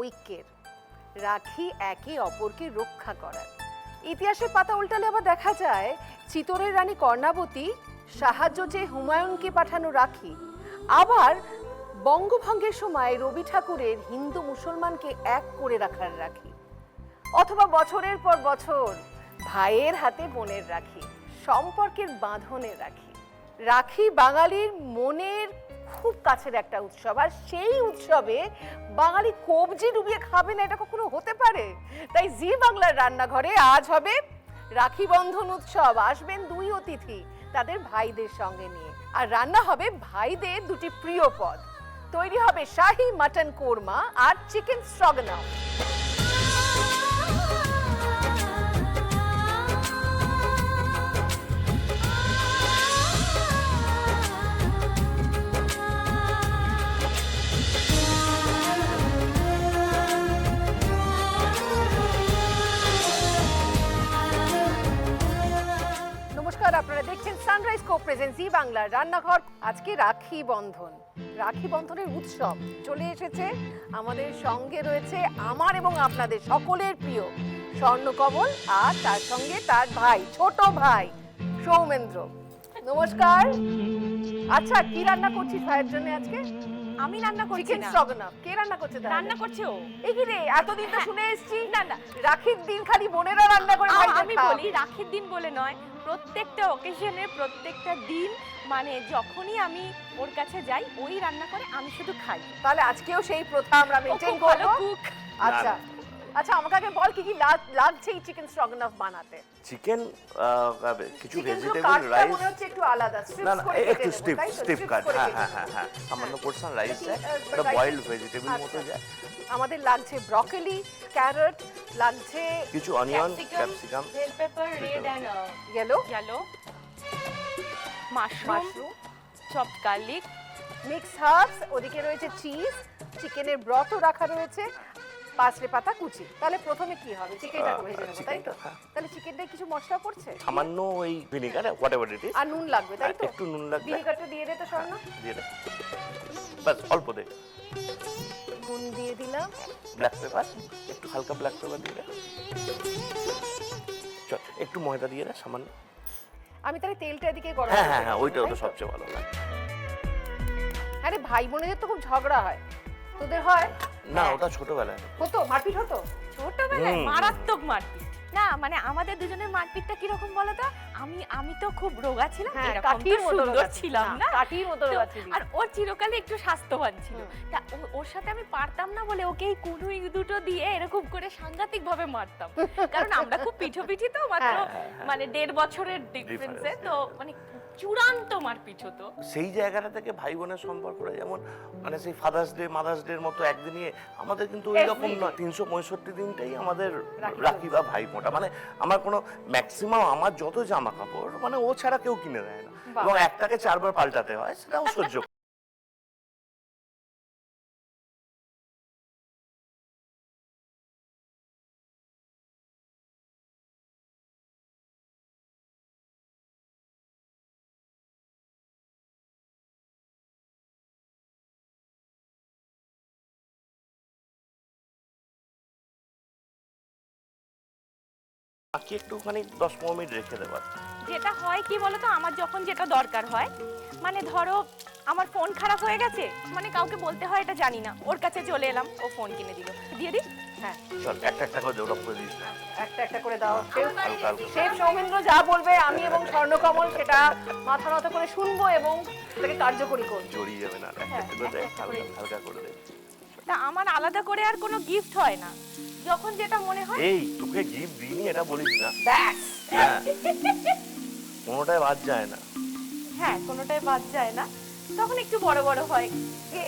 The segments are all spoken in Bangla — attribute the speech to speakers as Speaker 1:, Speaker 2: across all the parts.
Speaker 1: ঐক্যের রাখি একে অপরকে রক্ষা করার। ইতিহাসের পাতা উল্টালে আবার দেখা যায় চিতোরের রানী কর্ণাবতী সাহায্য চেয়ে হুমায়ুনকে পাঠানো রাখি, আবার বঙ্গভঙ্গের সময় রবি ঠাকুরের হিন্দু মুসলমানকে এক করে রাখার রাখি, অথবা বছরের পর বছর ভাইয়ের হাতে বোনের রাখি, সম্পর্কের বাঁধনের রাখি। রাখি বাঙালির মনের খুব কাছের একটা উৎসব, আর সেই উৎসবে বাঙালি কবজি ডুবিয়ে খাবে না এটা কখনো হতে পারে? তাই জি বাংলার রান্নাঘরে আজ হবে রাখি বন্ধন উৎসব। আসবেন দুই অতিথি তাদের ভাইদের সঙ্গে নিয়ে, আর রান্না হবে ভাইদের দুটি প্রিয় পদ। তৈরি হবে শাহী মাটন কোরমা আর চিকেন স্ট্রগনফ। আপনারা দেখছেন সানরাইজ কো প্রেজেন্ট জি বাংলার রান্নাঘর। আজকে রাখি বন্ধন, রাখি বন্ধনের উৎসব চলে এসেছে। আমাদের সঙ্গে রয়েছে আমার এবং আপনাদের সকলের প্রিয় স্বর্ণকমল, আর তার সঙ্গে তার ভাই, ছোট ভাই সৌমেন্দ্র। নমস্কার। আচ্ছা, কি রান্না করছিস ভাইয়ের জন্য আজকে?
Speaker 2: আমি রান্না করছি
Speaker 1: চিকেন
Speaker 2: না।
Speaker 1: স্ট্রগনফ। কে রান্না করছে?
Speaker 2: রান্না করছে ও।
Speaker 1: এই কি রে, এতদিন তো শুনে এসেছি না না রাখির দিন খালি বোনেরা রান্না করে।
Speaker 2: আমি বলি রাখির দিন বলে নয়, প্রত্যেকটা অকেশনে প্রত্যেকটা দিন, মানে যখনই আমি ওর কাছে যাই ওই রান্না করে, আমি শুধু খাই।
Speaker 1: তাহলে আজকেও সেই প্রথা আমরা মেইনটেইন করব। আচ্ছা আচ্ছা, আমাকে আগে বল কি কি লাগছে এই চিকেন স্ট্রগনফ বানাতে?
Speaker 3: চিকেন কিছু ভেজিটেবল রাইস,
Speaker 1: মনে হচ্ছে একটু আলাদা,
Speaker 3: না না একটু স্টিফ কাট, হ্যাঁ সামান্য পোরশন রাইস যায়, এটা বয়েলড ভেজিটেবল মতো যায়।
Speaker 1: আমাদের লাগছে ব্রকলি, ক্যারট, লাগছে
Speaker 3: কিছু onion, capsicum,
Speaker 2: bell pepper, red and
Speaker 1: yellow,
Speaker 2: mushroom, chopped garlic,
Speaker 1: mix herbs, ওদিকে রয়েছে চিজ, চিকেনের ব্রথও রাখা রয়েছে, পাঁচড়ে পাতা কুচি। তাহলে প্রথমে কি হবে? চিকেনটা ভেজে নেব, তাই তো? তাহলে চিকেনটায় কিছু মশলা পড়ছে,
Speaker 3: সামান্য ওই ভিনেগার হোয়াটএভার ইট ইজ,
Speaker 1: আর নুন লাগবে, তাই তো?
Speaker 3: একটু নুন লাগবে।
Speaker 1: ভিনেগারটা দিয়ে দে তো স্বর্ণ,
Speaker 3: দিয়ে দে, বাস অল্প দে।
Speaker 1: নুন দিয়ে দিলাম,
Speaker 3: ব্ল্যাক পেপার, একটু হালকা ব্ল্যাক পেপার দিয়ে দে, চল একটু ময়দা দিয়ে দে সামান্য।
Speaker 1: আমি তাহলে তেলটা এদিকে গরম
Speaker 3: হ্যাঁ হ্যাঁ হ্যাঁ, ওইটা তো সবচেয়ে ভালো লাগে।
Speaker 1: আরে ভাই বোনেদের তো খুব ঝগড়া হয়, তোদের হয়
Speaker 3: না? ওটা ছোটবেলায়
Speaker 1: হতো, মারপিট হতো
Speaker 2: ছোটবেলায়, মারাত্মক মারপিট। না মানে আমাদের দুজনের মারপিটটা কিরকম বলো তো? আমি তো খুব রোগা ছিলাম, এরকম তো সুন্দর ছিলাম না,
Speaker 1: কাঠির মতো রোগা ছিলি,
Speaker 2: আর ওর চিরকালই একটু স্বাস্থ্যবান ছিল। তা ওর সাথে আমি পারতাম না বলে ওকে এই কুনুই দুটো দিয়ে এরকম করে সাংঘাতিক ভাবে মারতাম, কারণ আমরা খুব পিঠোপিঠি তো, মাত্র মানে 1.5 বছরের ডিফারেন্সে, তো মানে চূড়ান্ত মারপিট হতো।
Speaker 3: সেই জায়গাটা থেকে ভাই বোনের সম্পর্কটা যেমন মানে সেই ফাদার্স ডে মাদার্স ডে মতো একদিনই, আমাদের কিন্তু ওই রকম নয়, 365 দিনটাই আমাদের রাখি বা ভাই ফোঁটা। মানে আমার কোনো ম্যাক্সিমাম আমার যত জামা কাপড় মানে ও ছাড়া কেউ কিনে দেয় না, এবং একটাকে 4 বার পাল্টাতে হয়, সেটাও সহ্য। বাকি একটুখানি 10-15 মিনিট রেখে দেবার।
Speaker 2: যেটা হয় কি বলতো, আমার যখন যেটা দরকার হয়, মানে ধরো আমার ফোন খারাপ হয়ে গেছে, মানে কাউকে বলতে হয় এটা জানি না, ওর কাছে চলে এলাম, ও ফোন কিনে দিল, দিয়ে দিই।
Speaker 1: হ্যাঁ
Speaker 3: চল একটা একটা করে ডেভেলপ করে দিস,
Speaker 1: একটা একটা করে দাও।
Speaker 3: হালকা হালকা।
Speaker 1: শেফ সৌমেন্দ্র যা বলবে আমি এবং স্বর্ণকমল সেটা মাথা নত করে শুনবো এবং সেটাকে কার্যকরী করবো।
Speaker 3: জড়িয়ে যাবে না, একটা একটা করে দে, হালকা হালকা করে দে।
Speaker 2: তা আমার আলাদা করে আর কোনো গিফট হয় না, যখন যেটা মনে হয়।
Speaker 3: এই তোকে গিফট দিইনি এটা বলিস না,
Speaker 1: ব্যাস,
Speaker 3: হ্যাঁ কোনোটাই বাদ যায় না।
Speaker 2: হ্যাঁ কোনোটাই বাদ যায় না, তখন একটু বড় বড় হয়।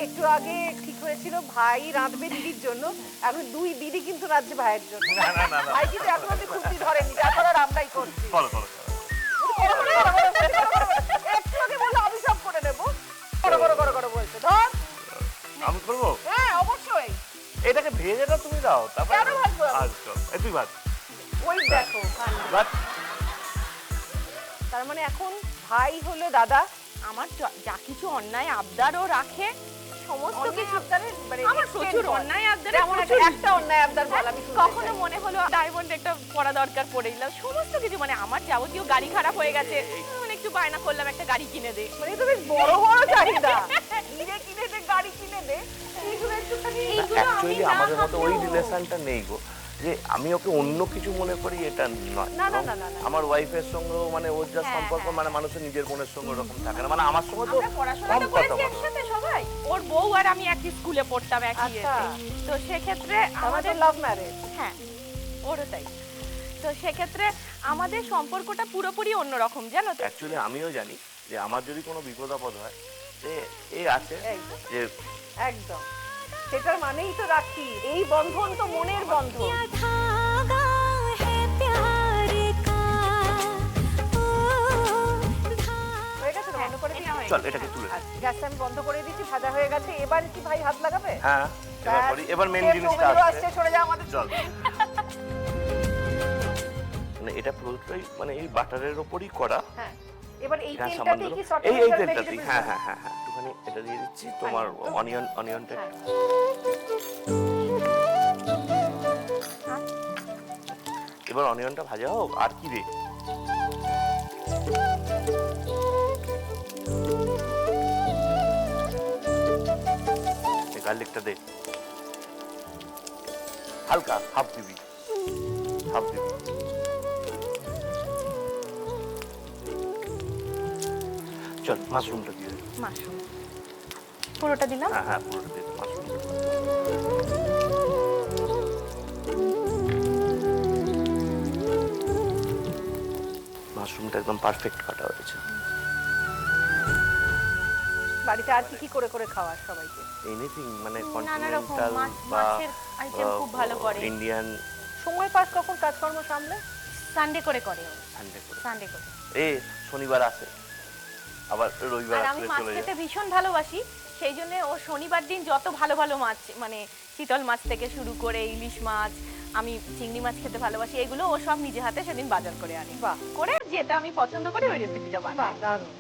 Speaker 1: একটু আগে ঠিক হয়েছিল ভাই রাঁধবে দিদির জন্য, এখন দুই দিদি কিন্তু রাঁধছে ভাইয়ের জন্য।
Speaker 3: না না না,
Speaker 1: ভাই কিন্তু এখনো খুশি ধরেনি, এখন আর আমরাই করছি।
Speaker 3: বলো বলো,
Speaker 1: একটু আগে বললো আমি সব করে নেবো, বড় বড় বলছে। ধর
Speaker 3: আমি করবো,
Speaker 1: হ্যাঁ অবশ্যই।
Speaker 3: ভেজেটা তুমি দাও, তারপর
Speaker 1: কেন ভাজবো আমি?
Speaker 3: আচ্ছা এই তুই ভাজ।
Speaker 1: ওই দেখো কাণ্ড।
Speaker 3: ভাজ।
Speaker 1: তার মানে এখন ভাই হলো দাদা,
Speaker 2: আমার যা কিছু অন্যায় আবদারও রাখে, সমস্ত
Speaker 1: অনেক
Speaker 2: কিছু
Speaker 1: আবদারের মানে
Speaker 2: আমার
Speaker 1: extend
Speaker 2: প্রচুর
Speaker 1: হয়।
Speaker 2: অন্যায় আবদারে
Speaker 1: যেমন
Speaker 2: প্রচুর
Speaker 1: একটা অন্যায় আবদার বল, আমি শুনতে
Speaker 2: কখনো
Speaker 1: চাই।
Speaker 2: মনে হলো ডায়মন্ড একটা পরা দরকার পড়ে দিলাম, সমস্ত কিছু মানে আমার যাবতীয় গাড়ি খারাপ হয়ে গেছে, মানে একটু বায়না করলাম একটা গাড়ি কিনে দে।
Speaker 1: মানে তো বেশ বড় বড় চাহিদা, হিরে কিনে দে, গাড়ি কিনে দে, এইগুলো একটুখানি
Speaker 2: এইগুলো আমি
Speaker 3: অ্যাকচুয়ালি
Speaker 2: না
Speaker 3: আমাদের মতো ওই
Speaker 2: ভাবলেও-
Speaker 3: রিলেশনটা নেই গো, যে আমি ওকে অন্য কিছু মনে করি এটা নয়।
Speaker 1: না, না,
Speaker 3: এবং
Speaker 1: না, না, না।
Speaker 3: আমার ওয়াইফের সঙ্গেও মানে ওর যা
Speaker 2: হ্যাঁ,
Speaker 3: সম্পর্ক,
Speaker 2: হ্যাঁ।
Speaker 3: মানে মানুষের নিজের বোনের সঙ্গে ওরকম থাকে না, মানে আমার সঙ্গে তো
Speaker 2: আমরা পড়াশোনা
Speaker 3: কম
Speaker 2: তো
Speaker 3: কথা
Speaker 2: করেছি
Speaker 3: বলে।
Speaker 2: একসাথে সবাই, ওর বউ আর আমি একই স্কুলে পড়তাম একই
Speaker 1: আচ্ছা।
Speaker 2: ইয়েতে, তো সেক্ষেত্রে
Speaker 1: আমাদের
Speaker 2: আমাদের
Speaker 1: লাভ ম্যারেজ।
Speaker 2: হ্যাঁ ওরও তাই, তো সেক্ষেত্রে আমাদের সম্পর্কটা পুরোপুরি অন্যরকম জানো তো।
Speaker 3: অ্যাকচুয়ালি আমিও জানি যে আমার যদি কোনো বিপদ আপদ হয়, যে এ আছে
Speaker 1: একদম।
Speaker 3: যে
Speaker 1: একদম, সেটার মানেই তো রাখি, এই বন্ধন তো মনের বন্ধন।
Speaker 4: धागा है प्यार का ओ
Speaker 1: হয়ে গেছে তো, বন্ধ করে দিই?
Speaker 2: এটা হয়ে
Speaker 3: চল
Speaker 2: গেছে।
Speaker 3: এটাকে তুলে দে।
Speaker 1: আচ্ছা, গ্যাসটা আমি বন্ধ করে দিচ্ছি, ভাজা হয়ে গেছে। এবার কি ভাই হাত লাগাবে?
Speaker 3: হ্যাঁ এবার করি, এবার মেন
Speaker 1: সে
Speaker 3: জিনিসটা
Speaker 1: প্রবীরও
Speaker 3: আসছে।
Speaker 1: আসছে, সরে যা আমাদের।
Speaker 3: চল মানে এটা পুরোটাই মানে এই বাটারের ওপরই করা।
Speaker 1: হ্যাঁ, এবার এই
Speaker 3: হ্যাঁ,
Speaker 1: তেলটাতে
Speaker 3: সামান্য।
Speaker 1: কি সটে
Speaker 3: এই
Speaker 1: মশলা
Speaker 3: তেলটাতেই,
Speaker 1: vegetable
Speaker 3: হ্যাঁ
Speaker 1: দেবো?
Speaker 3: হ্যাঁ হ্যাঁ হ্যাঁ, একটুখানি এটা দিয়ে দিচ্ছি তোমার অনিয়নটা।
Speaker 1: হ্যাঁ।
Speaker 3: এবার অনিয়নটা ভাজা হোক, আর কি রে গার্লিকটা দে, হালকা হাফ দিবি, হাফ দিবি। চল মাশরুমটা দিয়ে দে।
Speaker 2: মাশরুম পুরোটা দিলাম।
Speaker 3: হ্যাঁ হ্যাঁ পুরোটা দিয়ে দে, মাশরুমটা। মাশরুমটা একদম পারফেক্ট কাটা হয়েছে।
Speaker 1: বাড়িতে আর কি কি করে করে খাওয়ার সবাইকে?
Speaker 3: এনিথিং মানে
Speaker 2: নানা রকম
Speaker 3: কন্টিনেন্টাল বা
Speaker 2: মাছের আইটেম খুব ভালো করে,
Speaker 3: ইন্ডিয়ান।
Speaker 1: সময় পাস কখন কাজকর্ম সামলে?
Speaker 2: সানডে করে করে ও,
Speaker 3: সানডে করে
Speaker 2: সানডে করে।
Speaker 3: এ শনিবার আসে, আবার রবিবার
Speaker 2: আর আমি
Speaker 3: আসলে
Speaker 2: মাছ
Speaker 3: চলে
Speaker 2: খেতে
Speaker 3: যায়।
Speaker 2: ভীষণ ভালোবাসি, সেই জন্য ও শনিবার দিন যত ভালো ভালো মাছ, মানে চিতল মাছ থেকে শুরু করে ইলিশ মাছ, আমি চিংড়ি মাছ খেতে ভালোবাসি, এগুলো ও সব নিজে হাতে সেদিন বাজার করে আনি,
Speaker 1: বাহ,
Speaker 2: করে যেটা আমি পছন্দ করি ওই রেসিপিটা
Speaker 1: বাহ,
Speaker 2: বানাই।
Speaker 1: দারুণ।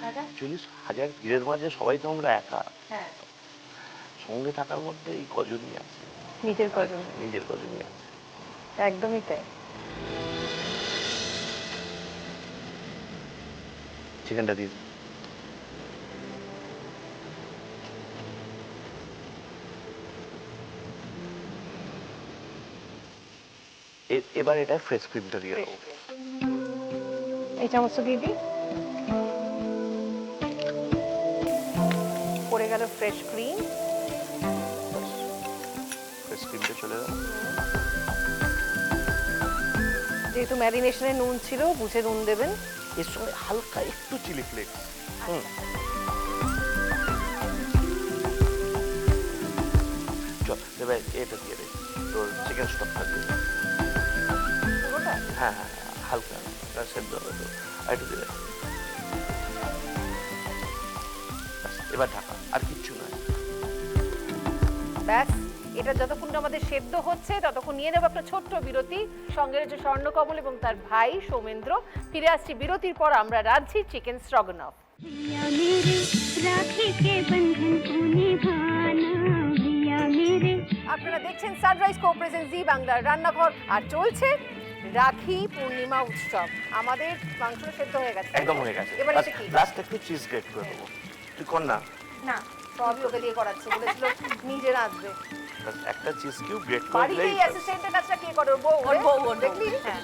Speaker 3: অ্যাকচুয়ালি হাজার ভিড়ের মাঝে সবাই তো আমরা একা,
Speaker 1: হ্যাঁ,
Speaker 3: সঙ্গে থাকার মধ্যে এই কজনই আছে,
Speaker 1: নিজের কজন,
Speaker 3: নিজের কজনই আছে।
Speaker 1: একদমই তাই।
Speaker 3: চিকেনটা দিয়ে দিই। এবার এটা ফ্রেশ ক্রিমটা দিয়ে দেবো।
Speaker 1: এই চামচটা দিয়ে দিই। পড়ে গেল ফ্রেশ ক্রিম।
Speaker 3: ফ্রেশ ক্রিমটা চলে গেল।
Speaker 1: যেহেতু ম্যারিনেশনে নুন ছিল, বুঝে নুন দেবেন।
Speaker 3: এর সঙ্গে হালকা একটু চিলি ফ্লেক্স। চল এবার এটা দিয়ে দে, তোর চিকেন স্টকটা দিয়ে দে।
Speaker 1: পুরোটা?
Speaker 3: হ্যাঁ হ্যাঁ হ্যাঁ, হালকা সেদ্ধ হবে তো, আর একটু দিয়ে দে। ব্যাস, এবার ঢাকা, আর কিচ্ছু নয়।
Speaker 1: ব্যাস, এটা যতক্ষণ না আমাদের সেদ্ধ হচ্ছে ততক্ষণ নিয়ে নেবো একটা ছোট্ট বিরতি। সঙ্গে রয়েছে স্বর্ণকমল এবং তার ভাই সৌমেন্দ্র। ফিরে আসছি বিরতির পর, আমরা রাঁধছি চিকেন স্ট্রগনফ।
Speaker 4: भैया मेरे राखी के बंधन को निभाना भैया मेरे
Speaker 1: আপনারা দেখছেন সানরাইজ কো-প্রেজেন্ট জি বাংলার রান্নাঘর, আর চলছে রাখি পূর্ণিমা উৎসব। আমাদের মাংস সেদ্ধ হয়ে গেছে,
Speaker 3: একদম হয়ে গেছে।
Speaker 1: এবার এটা কি?
Speaker 3: লাস্ট একটু চিজ গ্রেট করে দেবো, তুই কর না।
Speaker 2: না
Speaker 1: সব তোকে দিয়ে করাচ্ছে, বলেছিল নিজে রাঁধবে।
Speaker 3: ব্যাস একটা চিজ কিউব গ্রেট করে
Speaker 1: বাড়িতে
Speaker 3: দিলেই
Speaker 1: এই
Speaker 3: ব্যাস।
Speaker 1: অ্যাসিস্ট্যান্টের কাজটা কে করে? ওর বউ।
Speaker 2: ওর বউ, ওর বউ।
Speaker 1: দেখলি?
Speaker 2: হ্যাঁ,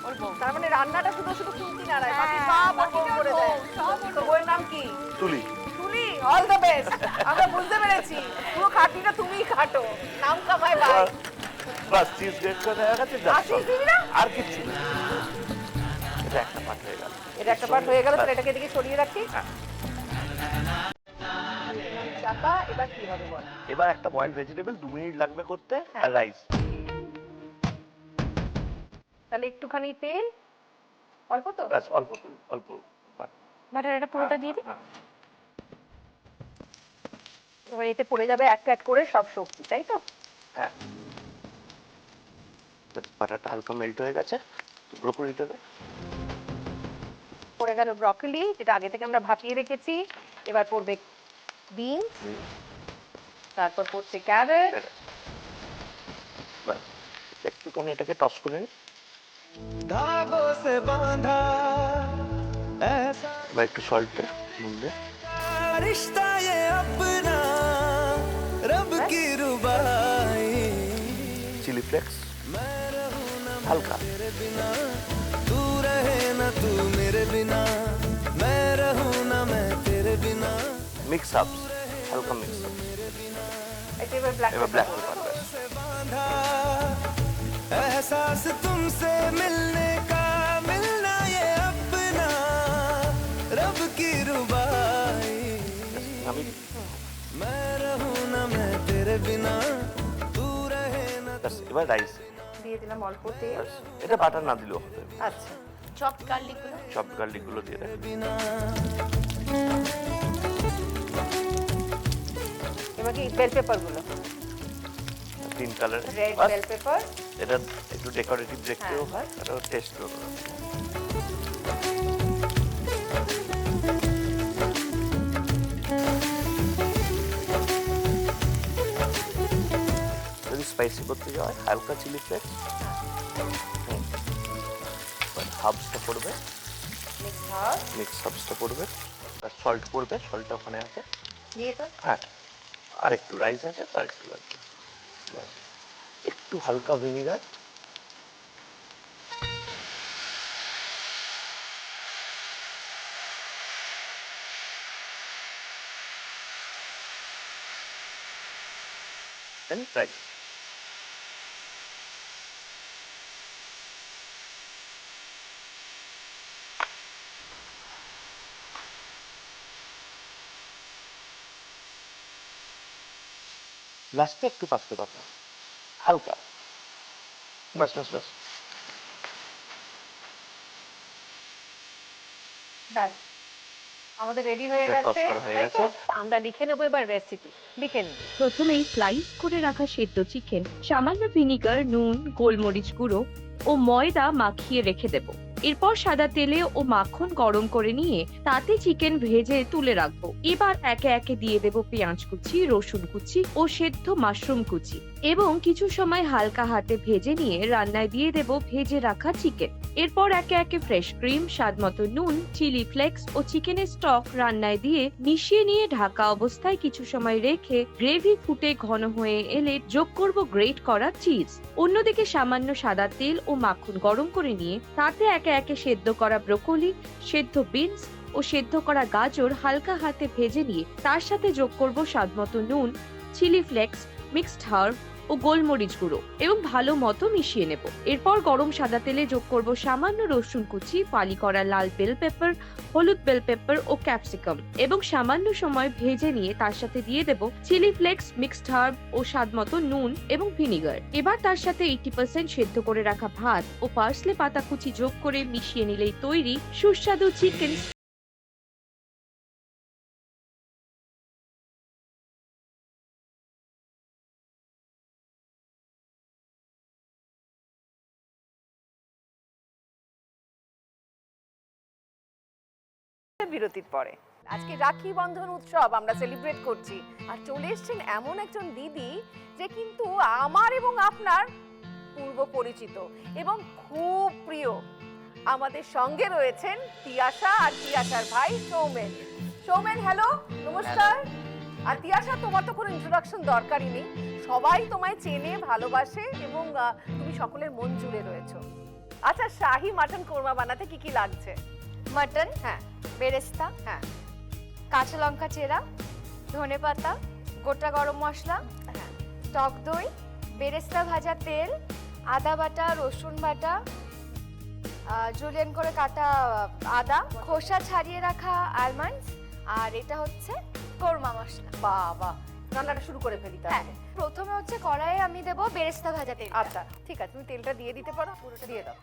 Speaker 2: ওর বউ।
Speaker 1: তার মানে রান্নাটা শুধু শুধু খুন্তি নাড়ায়, বাকি
Speaker 2: হ্যাঁ,
Speaker 1: সব ওর
Speaker 2: বাকি
Speaker 1: বউ
Speaker 2: ওর
Speaker 1: করে
Speaker 2: বউ,
Speaker 1: দেয়।
Speaker 2: সব ওর
Speaker 1: তো
Speaker 2: বউ।
Speaker 1: বউয়ের নাম কি?
Speaker 3: তুলি।
Speaker 1: তুলি। All the best. আমরা বুঝতে পেরেছি, পুরো খাটনিটা তুমিই খাটো, নাম কামায় ভাই।
Speaker 3: বাস চিজ গ্রেট করে হয়ে গেছে,
Speaker 1: আর চিজ দিবি না?
Speaker 3: আর কিচ্ছু না। এটা একটা পার্ট হয়ে গেল।
Speaker 1: এটা একটা পার্ট হয়ে গেল, তাহলে এটাকে এদিকে সরিয়ে রাখি।
Speaker 3: হ্যাঁ।
Speaker 1: চাপা, এবার কি হবে বল?
Speaker 3: এবার একটা বয়েলড ভেজিটেবল 2 মিনিট লাগবে করতে,
Speaker 1: হ্যাঁ।
Speaker 3: আর রাইস।
Speaker 1: তাহলে একটুখানি তেল, অল্প তো?
Speaker 3: ব্যাস অল্প অল্প।
Speaker 2: বাটারটা পুরোটা দিয়ে দিই।
Speaker 3: হ্যাঁ।
Speaker 1: এবার এতে পড়ে যাবে এক এক করে সব সবজি, তাই তো?
Speaker 3: হ্যাঁ, বাটারটা হালকা মেল্ট হয়ে গেছে, ব্রোকলিটা
Speaker 1: পড়ে গেল ব্রকলি, যেটা আগে থেকে আমরা ভাপিয়ে রেখেছি। এবার পড়বে বিনস, তারপর পড়ছে ক্যারেট।
Speaker 3: একটুখানি এটাকে টস করে নিই।
Speaker 5: धागों से बांधा ऐसा
Speaker 3: এবার একটু সল্টের মধ্যে
Speaker 5: रिश्ता ये अपना रब की रुबाई
Speaker 3: চিলি ফ্লেক্স
Speaker 5: मैं रहूं ना
Speaker 3: হালকা,
Speaker 5: तेरे बिना तू रहे ना तू मेरे बिना मैं रहूं ना मैं तेरे बिना
Speaker 3: মিক্স আপস, হালকা মিক্স আপস।
Speaker 1: এটা এবার ব্ল্যাক
Speaker 3: এবার ব্ল্যাক পেপার
Speaker 5: से बांधा एहसास तुमसे मिलने का मिलना ये अपना रब की रुबाई
Speaker 3: আমি
Speaker 5: मैं रहूं ना मैं तेरे बिना तू रहे ना
Speaker 3: ব্যাস, এবার রাইস।
Speaker 1: দিয়ে দিলাম অল্প তেল।
Speaker 3: এটা বাটার না দিলেও হবে,
Speaker 1: আচ্ছা,
Speaker 2: চপড গার্লিক গুলো
Speaker 3: সব গার্লিক গুলো দিয়ে দেয়।
Speaker 5: बिना
Speaker 1: এবার কি বেল পেপার গুলো,
Speaker 3: green colour,
Speaker 1: red bell pepper.
Speaker 3: এটা একটু ডেকোরেটিভ দেখতেও
Speaker 1: হ্যাঁ।
Speaker 3: হয়, এটা টেস্ট করবে। যদি স্পাইসি করতে যাওয়া হালকা চিলি ফ্লেক্স, হাবসটা পড়বে,
Speaker 1: মিক্স হার্ব
Speaker 3: মিক্স হাবসটা পড়বে, আর সল্ট পড়বে, সল্টটা ওখানে আছে।
Speaker 1: দিয়ে তো
Speaker 3: হ্যাঁ, আর একটু রাইস আছে, আর একটু লাগবে, একটু হালকা ভিনিগার, দেন রাইস। লাস্টে একটু পাস্তা পাতা হালকা, বাস বাস বাস।
Speaker 1: ব্যাস, আমাদের রেডি হয়ে
Speaker 3: এটা toss
Speaker 1: গেছে।
Speaker 3: করা হয়ে
Speaker 1: তাই তো?
Speaker 3: গেছে।
Speaker 1: আমরা লিখে নেবো এবার রেসিপি, লিখে নিই।
Speaker 6: প্রথমেই স্লাইস করে রাখা সেদ্ধ চিকেন সামান্য ভিনিগার, নুন, গোলমরিচ গুঁড়ো ও ময়দা মাখিয়ে রেখে দেব। এরপর সাদা তেলে ও মাখন গরম করে নিয়ে তাতে চিকেন ভেজে তুলে রাখবো। এবার একে একে দিয়ে দেব পেঁয়াজ কুচি, রসুন কুচি ও সেদ্ধ মাশরুম কুচি এবং কিছু সময় হালকা হাতে ভেজে নিয়ে রান্নায় দিয়ে দেব ভেজে রাখা চিকেন। এরপর একে একে ফ্রেশ ক্রিম, স্বাদমতো নুন, চিলি ফ্লেক্স ও চিকেনের স্টক রান্নায় দিয়ে মিশিয়ে নিয়ে ঢাকা অবস্থায় কিছু সময় রেখে গ্রেভি ফুটে ঘন হয়ে এলে যোগ করব গ্রেট করা চিজ। অন্যদিকে সামান্য সাদা তেল ও মাখন গরম করে নিয়ে তাতে একে একে সেদ্ধ করা ব্রোকলি, সেদ্ধ বিনস ও সেদ্ধ করা গাজর হালকা হাতে ভেজে নিয়ে তার সাথে যোগ করব স্বাদমতো নুন, চিলি ফ্লেক্স, মিক্সড হার্ব ও গোলমরিচ গুঁড়ো এবং ভালো মতো মিশিয়ে নেব। এরপর গরম সাদা তেলে যোগ করব সামান্য রসুন কুচি, ফালি করা লাল বেল পেপার, হলুদ বেল পেপার ও ক্যাপসিকাম এবং সামান্য সময় ভেজে নিয়ে তার সাথে দিয়ে দেব চিলি ফ্লেক্স, মিক্সড হার্ব ও স্বাদমতো নুন এবং ভিনিগার। এবার তার সাথে 80% সেদ্ধ করে রাখা ভাত ও পার্সলে পাতা কুচি যোগ করে মিশিয়ে নিলেই তৈরি সুস্বাদু চিকেন।
Speaker 1: বিরতির পরে আজকে রাখি বন্ধন উৎসব আমরা সেলিব্রেট করছি, আর চলে এসেছেন এমন একজন দিদি যে কিন্তু আমার এবং আপনার পূর্ব পরিচিত এবং খুব প্রিয়। আমাদের সঙ্গে রয়েছেন তিয়াশা আর তিয়াশার ভাই সৌমেন। সৌমেন, হ্যালো, নমস্কার। আর তিয়াশা, তোমার তো কোনো ইন্ট্রোডাকশন দরকারই নেই, সবাই তোমায় চেনে, ভালোবাসে এবং তুমি সকলের মন জুড়ে রয়েছো। আচ্ছা, শাহী মাটন কোরমা বানাতে কি কি লাগছে?
Speaker 2: মাটন,
Speaker 1: হ্যাঁ
Speaker 2: বেরেস্তা,
Speaker 1: হ্যাঁ
Speaker 2: কাঁচা লঙ্কা চেরা, ধনেপাতা, গোটা গরম মশলা,
Speaker 1: হ্যাঁ
Speaker 2: টক দই, বেরেস্তা ভাজা তেল, আদা বাটা, রসুন বাটা, জুলিয়ান করে কাটা আদা, খোসা ছাড়িয়ে রাখা আলমন্ডস, আর এটা হচ্ছে কোরমা মশলা।
Speaker 1: বাবা, রান্নাটা শুরু করে ফেলি
Speaker 2: হ্যাঁ,
Speaker 1: তাহলে।
Speaker 2: প্রথমে হচ্ছে কড়াইয়ে আমি দেবো বেরেস্তা ভাজা তেল।
Speaker 1: আচ্ছা ঠিক আছে, তুমি তেলটা দিয়ে দিতে পারো, পুরোটা দিয়ে দাও।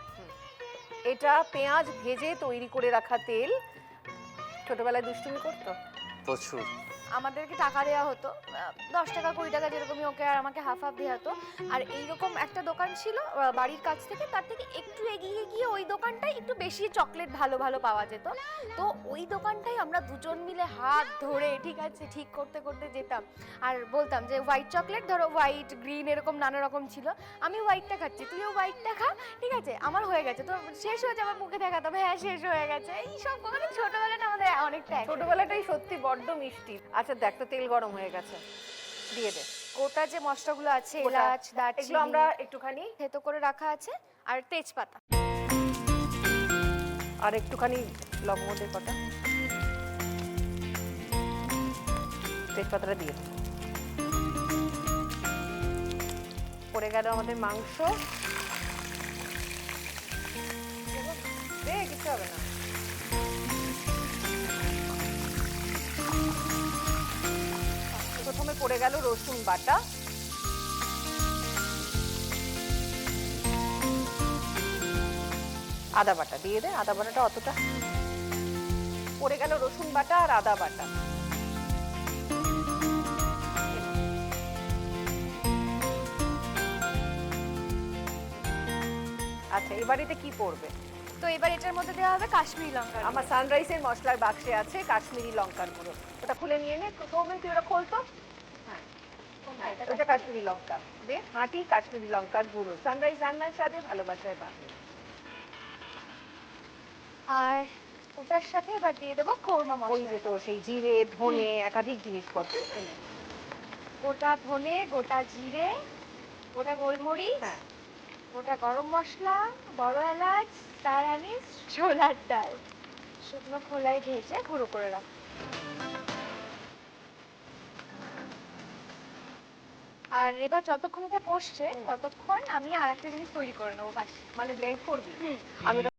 Speaker 1: এটা পেঁয়াজ ভেজে তৈরি করে রাখা তেল। ছোটবেলায় দুষ্টুমি করতো?
Speaker 7: প্রচুর।
Speaker 2: আমাদেরকে টাকা দেওয়া হতো 10 টাকা 20 টাকা যেরকমই, ওকে আর আমাকে হাফ হাফ দেওয়া হতো। আর এইরকম একটা দোকান ছিল বাড়ির কাছ থেকে, তার থেকে একটু এগিয়ে গিয়ে ওই দোকানটায় একটু বেশি চকলেট ভালো ভালো পাওয়া যেত। তো ওই দোকানটায় আমরা দুজন মিলে হাত ধরে ঠিক আছে ঠিক করতে করতে যেতাম আর বলতাম যে হোয়াইট চকলেট ধরো, হোয়াইট গ্রিন এরকম নানা রকম ছিল, আমি হোয়াইটটা খাচ্ছি তুইও হোয়াইটটা খা, ঠিক আছে আমার হয়ে গেছে তো শেষ হয়ে যাবে, মুখে দেখাতাম হ্যাঁ শেষ হয়ে গেছে। এই সব মানে ছোটবেলাটা আমাদের অনেকটা
Speaker 1: ছোটবেলাটাই সত্যি বড্ড মিষ্টি। আচ্ছা দেখ তো তেল গরম হয়ে গেছে, দিয়ে দে।
Speaker 2: গোটা যে মশলাগুলো আছে
Speaker 1: গোটা,
Speaker 2: এলাচ
Speaker 1: এগুলো
Speaker 2: দারচিনি
Speaker 1: আমরা একটুখানি
Speaker 2: থেতো করে রাখা আছে, আর তেজপাতা।
Speaker 1: আর একটুখানি লবঙ্গ দিয়ে কটা, তেজপাতাটা দিয়ে দে। পড়ে গেল আমাদের মাংস, দে কিছু হবে না। প্রথমে পড়ে গেল রসুন বাটা, আদা বাটা দিয়ে দে, আদা বাটাটা অতটা পড়ে গেল, রসুন বাটা আর আদা বাটা। আচ্ছা এবারেতে কি পড়বে?
Speaker 2: তো এবার এটার মধ্যে দেওয়া হবে কাশ্মীরি লঙ্কা।
Speaker 1: আমার সানরাইজের মশলার বাক্সে আছে কাশ্মীরি লঙ্কার গুঁড়ো, ওটা খুলে নিয়ে নে। সৌমেন তুই ওটা খোলতো। হ্যাঁ ওটা কাশ্মীরি লঙ্কা দে, হাঁটি কাশ্মীরি লঙ্কার গুঁড়ো, সানরাইজ রান্নার সাথে ভালোবাসায় বাঁধে।
Speaker 2: আর ওটার সাথে এবার দিয়ে দেবো কোরমা
Speaker 1: ওই
Speaker 2: মশলা।
Speaker 1: যে তো সেই জিরে ধনে একাধিক জিনিসপত্র।
Speaker 2: গোটা ধনে, গোটা জিরে, গোটা গোলমরিচ,
Speaker 1: হ্যাঁ
Speaker 2: গোটা গরম মশলা, বড় এলাচ, তার আনিস, ছোলার ডাল শুকনো খোলায় ভেজে গুঁড়ো করে রাখ। আর এবার যতক্ষণ এটা কষছে ততক্ষণ আমি আর একটা জিনিস তৈরি করে নেবো বাস।
Speaker 1: মানে ব্লেন্ড করবি। আমি ওটা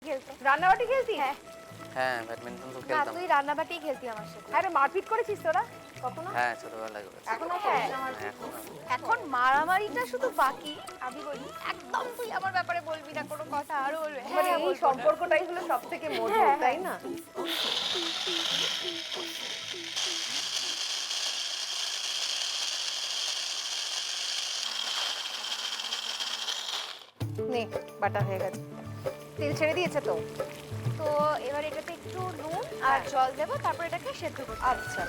Speaker 2: খেলতো।
Speaker 1: রান্নাবাটি খেলতি?
Speaker 2: হ্যাঁ।
Speaker 7: হ্যাঁ, ব্যাডমিন্টন তো
Speaker 2: না
Speaker 7: খেলতাম।
Speaker 2: তুই রান্নাবাটিই খেলতি আমার সাথে।
Speaker 1: আরে মারপিট করেছিস তোরা কখনো?
Speaker 7: হ্যাঁ, ছোটবেলায় করেছি।
Speaker 1: এখনো
Speaker 2: হ্যাঁ।
Speaker 7: এখন
Speaker 2: এখন মারামারিটা শুধু বাকি, আমি বলি একদম তুই আমার ব্যাপারে বলবি না কোনো কথা, আরো বলবে
Speaker 1: মানে
Speaker 2: হ্যাঁ
Speaker 1: এই
Speaker 2: বলবো।
Speaker 1: সম্পর্কটাই হলো সব থেকে মধুর, তাই না? নে বাটা হয়ে গেছে, তেল ছেড়ে দিয়েছে তো।
Speaker 2: তো এবার এটাতে একটু নুন আর জল দেবো, তারপর এটাকে সেদ্ধ করতে হবে।
Speaker 1: আচ্ছা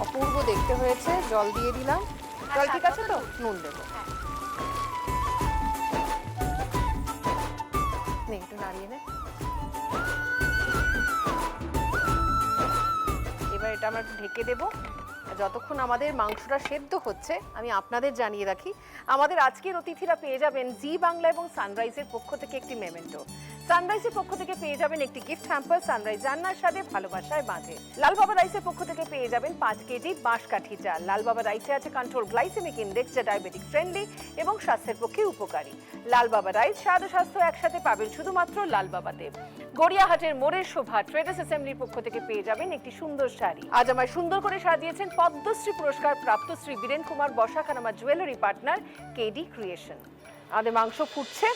Speaker 1: অপূর্ব দেখতে হয়েছে, জল দিয়ে দিলাম। জল ঠিক আছে তো? নুন দেবো।
Speaker 2: হ্যাঁ।
Speaker 1: নে একটু নাড়িয়ে নে। এবার এটা আমরা একটু ঢেকে দেবো। আর যতক্ষণ আমাদের মাংসটা সেদ্ধ হচ্ছে আমি আপনাদের জানিয়ে রাখি আমাদের আজকের অতিথিরা পেয়ে যাবেন জি বাংলা এবং সানরাইজের পক্ষ থেকে একটি মেমেন্টো। সানরাইজের পক্ষ থেকে পেয়ে যাবেন একটি গিফট হ্যাম্পার, সানরাইজ রান্নার সাথে ভালোবাসায় বাঁধে। লাল বাবা রাইসের পক্ষ থেকে পেয়ে যাবেন 5 কেজি বাঁশকাঠি চাল। লাল বাবা রাইসে আছে কন্ট্রোল গ্লাইসেমিক ইন্ডেক্স, যা ডায়াবেটিক ফ্রেন্ডলি এবং স্বাস্থ্যের পক্ষে উপকারী। লাল বাবা রাইস স্বাদ ও স্বাস্থ্য একসাথে পাবেন শুধুমাত্র লাল বাবাতে। গড়িয়াহাটের মোড়ের শোভা ট্রেডার্স অ্যাসেম্বলির পক্ষ থেকে পেয়ে যাবেন একটি সুন্দর শাড়ি। আজ আমায় সুন্দর করে সাজিয়েছেন পদ্মশ্রী পুরস্কার প্রাপ্ত শ্রী বীরেন কুমার বসাক আর আমার জুয়েলারি পার্টনার কেডি ক্রিয়েশন। আমাদের মাংস ফুটছে।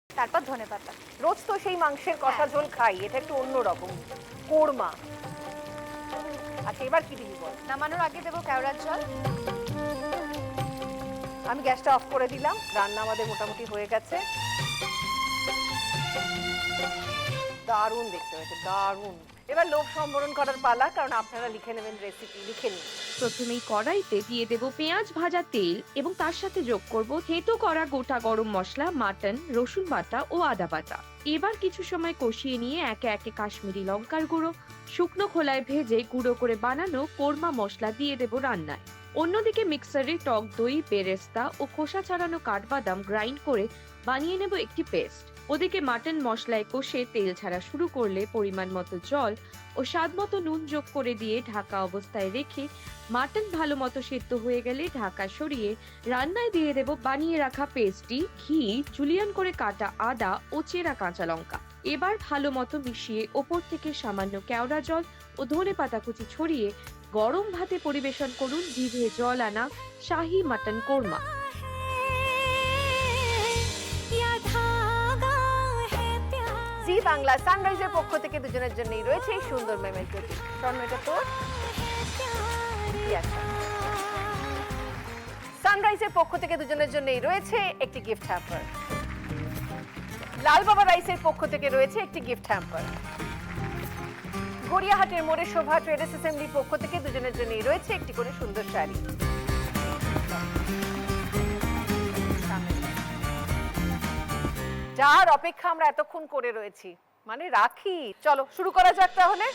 Speaker 2: তারপর ধনেপাতা।
Speaker 1: রোজ তো সেই মাংসের কষা ঝোল খাই, এটা একটু অন্যরকম কোরমা। আচ্ছা এবার কি দিবি বল?
Speaker 2: নামানোর আগে দেবো কেওড়ার জল।
Speaker 1: আমি গ্যাসটা অফ করে দিলাম, রান্না আমাদের মোটামুটি হয়ে গেছে। দারুণ দেখতে হয়েছে, দারুণ। এবার লোভ সম্বরণ করার পালা, কারণ আপনারা লিখে নেবেন রেসিপি, লিখে নিন।
Speaker 6: প্রথমেই কড়াইতে দিয়ে দেব পেঁয়াজ ভাজা তেল এবং তার সাথে যোগ করব থেতো করা গোটা গরম মশলা, মাটন, রসুন বাটা ও আদা বাটা। এবার কিছু সময় কষিয়ে নিয়ে একে একে কাশ্মীরি লঙ্কার গুঁড়ো, শুকনো খোলায় ভেজে গুঁড়ো করে বানানো কোরমা মশলা দিয়ে দেব রান্নায়। অন্যদিকে মিক্সারে টক দই, বেরেস্তা ও খোসা ছাড়ানো কাঠবাদাম গ্রাইন্ড করে বানিয়ে নেব একটি পেস্ট। ওদিকে মাটন মশলায় কষে তেল ছাড়া শুরু করলে পরিমাণ মতো জল ও স্বাদ মতো নুন যোগ করে দিয়ে ঢাকা অবস্থায় রেখে মাটন ভালো মতো সেদ্ধ হয়ে গেলে ঢাকা সরিয়ে রান্নায় দিয়ে দেব বানিয়ে রাখা পেস্টটি, ঘি, জুলিয়ান করে কাটা আদা ও চেরা কাঁচা লঙ্কা। এবার ভালো মতো মিশিয়ে ওপর থেকে সামান্য কেওড়া জল ও ধনেপাতা কুচি ছড়িয়ে গরম ভাতে পরিবেশন করুন জিভে জল আনা শাহী মাটন কোরমা।
Speaker 1: জি বাংলা সানরাইজের পক্ষ থেকে দুজনের জন্যই রয়েছে এই সুন্দর মেমেন্টোটি। এটা তোর সানরাইজের পক্ষ থেকে দুজনের জন্যই রয়েছে একটি গিফট হ্যাম্পার। লাল বাবা রাইসের পক্ষ থেকে রয়েছে একটি গিফট হ্যাম্পার। গড়িয়াহাটের মোড়ে শোভা ট্রেডার্স অ্যাসেম্বলির পক্ষ থেকে দুজনের জন্যই রয়েছে একটি করে সুন্দর শাড়ি। যার অপেক্ষা আমরা এতক্ষণ করে রয়েছি, মানে রাখি। চলো শুরু করা যাক তাহলে।